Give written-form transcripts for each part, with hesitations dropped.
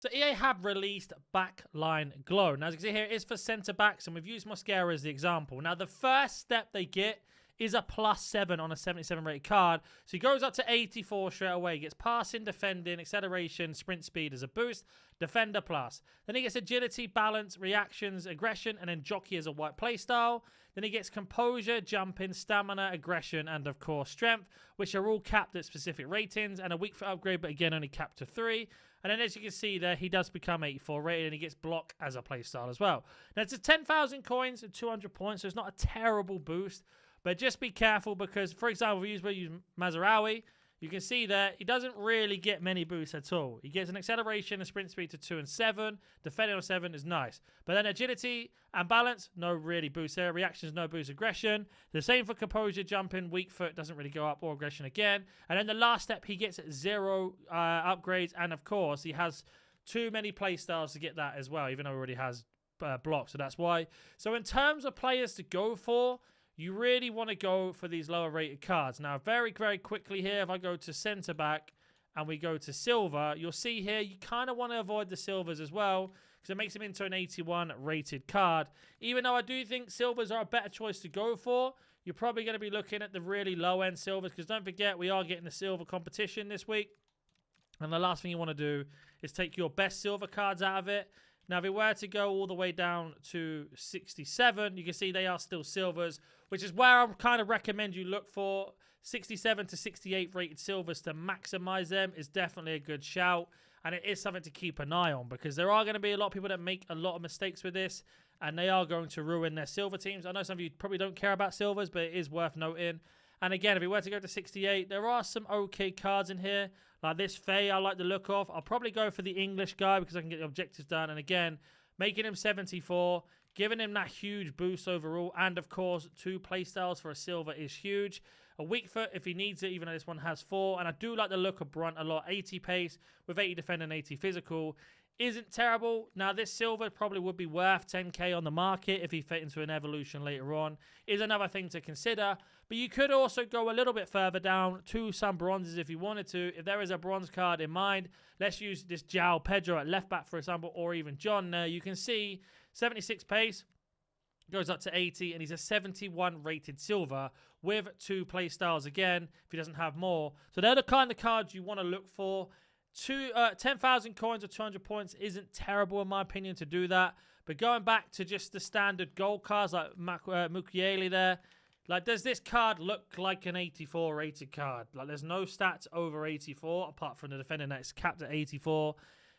So EA have released Backline Glow. Now, as you can see here, it is for centre backs, and we've used Mascara as the example. Now, the first step they get is a +7 on a 77 rated card. So he goes up to 84 straight away. He gets passing, defending, acceleration, sprint speed as a boost, defender plus. Then he gets agility, balance, reactions, aggression, and then jockey as a white playstyle. Then he gets composure, jumping, stamina, aggression, and of course strength, which are all capped at specific ratings, and a weak foot upgrade, but again only capped to 3. And then as you can see there, he does become 84 rated, and he gets block as a playstyle as well. Now it's a 10,000 coins and 200 points, so it's not a terrible boost. But just be careful because, for example, if we use Mazraoui, you can see there, he doesn't really get many boosts at all. He gets an acceleration and sprint speed to 2 and 7. Defending on 7 is nice. But then agility and balance, no really boost there. Reactions, no boost. Aggression, the same for composure, jumping. Weak foot doesn't really go up, or aggression again. And then the last step, he gets 0 upgrades. And of course, he has too many playstyles to get that as well, even though he already has blocks. So that's why. So in terms of players to go for, you really want to go for these lower rated cards. Now, very, very quickly here, if I go to centre back and we go to silver, you'll see here you kind of want to avoid the silvers as well because it makes him into an 81 rated card. Even though I do think silvers are a better choice to go for, you're probably going to be looking at the really low end silvers because don't forget, we are getting the silver competition this week. And the last thing you want to do is take your best silver cards out of it. Now, if we were to go all the way down to 67, you can see they are still silvers, which is where I kind of recommend you look for 67 to 68 rated silvers to maximize them is definitely a good shout. And it is something to keep an eye on because there are going to be a lot of people that make a lot of mistakes with this and they are going to ruin their silver teams. I know some of you probably don't care about silvers, but it is worth noting. And again, if we were to go to 68, there are some okay cards in here. Like this Faye, I like the look of. I'll probably go for the English guy because I can get the objectives done. And again, making him 74, giving him that huge boost overall. And of course, 2 playstyles for a silver is huge. A weak foot if he needs it, even though this one has 4. And I do like the look of Brunt a lot. 80 pace with 80 defend and 80 physical. Isn't terrible. Now, this silver probably would be worth 10k on the market if he fit into an evolution later on. Is another thing to consider. But you could also go a little bit further down to some bronzes if you wanted to. If there is a bronze card in mind, let's use this João Pedro at left back, for example, or even John. Now, you can see 76 pace. Goes up to 80, and he's a 71 rated silver with 2 playstyles again, if he doesn't have more. So they're the kind of cards you want to look for. 10,000 coins or 200 points isn't terrible in my opinion to do that. But going back to just the standard gold cards like Mukiele there, like does this card look like an 84 rated card? Like there's no stats over 84 apart from the defender that's capped at 84.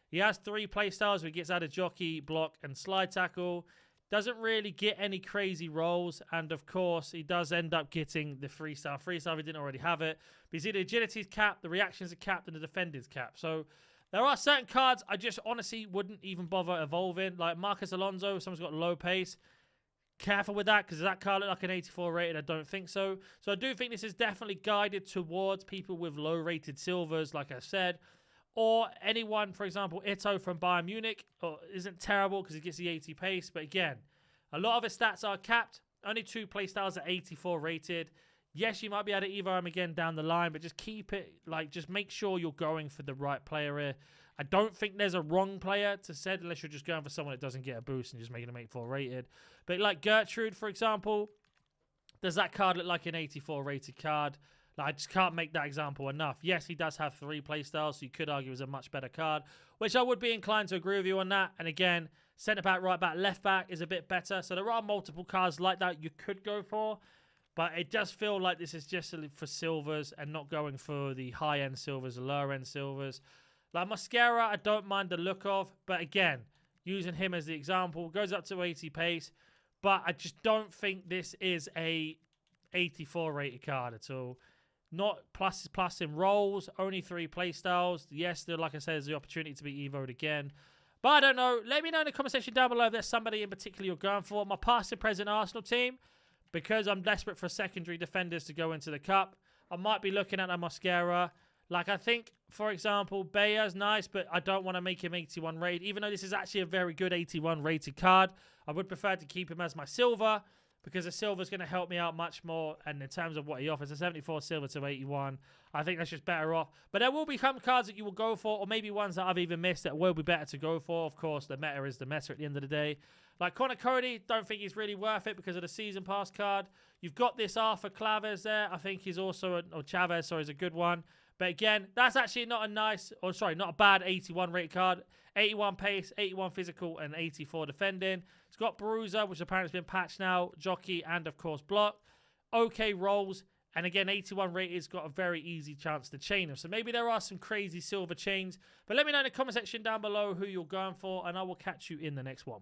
He has 3 playstyles where he gets out of jockey, block, and slide tackle. Doesn't really get any crazy rolls. And of course, he does end up getting the 3-star. 3-star, he didn't already have it. But you see the agility's capped, the reactions are capped, and the defender's capped. So there are certain cards I just honestly wouldn't even bother evolving. Like Marcus Alonso, someone's got low pace. Careful with that, because does that card look like an 84 rated? I don't think so. So I do think this is definitely guided towards people with low rated silvers, like I said. Or anyone, for example, Ito from Bayern Munich isn't terrible because he gets the 80 pace. But again, a lot of his stats are capped. Only 2 playstyles at 84 rated. Yes, you might be able to evo him again down the line, but just keep it, like, just make sure you're going for the right player here. I don't think there's a wrong player to set unless you're just going for someone that doesn't get a boost and just making him 84 rated. But like Gertrude, for example, does that card look like an 84 rated card? Like, I just can't make that example enough. Yes, he does have 3 playstyles, so you could argue is a much better card, which I would be inclined to agree with you on that. And again, centre back, right back, left back is a bit better. So there are multiple cards like that you could go for, but it does feel like this is just for silvers and not going for the high-end silvers, the lower-end silvers. Like Mascara, I don't mind the look of, but again, using him as the example, goes up to 80 pace, but I just don't think this is a 84 rated card at all. Not plus in rolls, only 3 playstyles. Yes, there, like I said, there's the opportunity to be evoed again. But I don't know. Let me know in the comment section down below if there's somebody in particular you're going for. My past and present Arsenal team, because I'm desperate for secondary defenders to go into the cup, I might be looking at a Mascara. Like, I think, for example, Bayer's nice, but I don't want to make him 81 rated. Even though this is actually a very good 81 rated card, I would prefer to keep him as my silver. because the silver's going to help me out much more. And in terms of what he offers, a 74 silver to 81, I think that's just better off. But there will be some cards that you will go for, or maybe ones that I've even missed that will be better to go for. Of course, the meta is the meta at the end of the day. Like Connor Cody, don't think he's really worth it because of the season pass card. You've got this Arthur Chavez there. I think he's also, or Chavez, sorry, is a good one. But again, that's actually not a nice, or sorry, not a bad 81 rate card. 81 pace, 81 physical, and 84 defending. It's got Bruiser, which apparently has been patched now, Jockey, and of course Block. Okay rolls, and again, 81 rate has got a very easy chance to chain him. So maybe there are some crazy silver chains. But let me know in the comment section down below who you're going for, and I will catch you in the next one.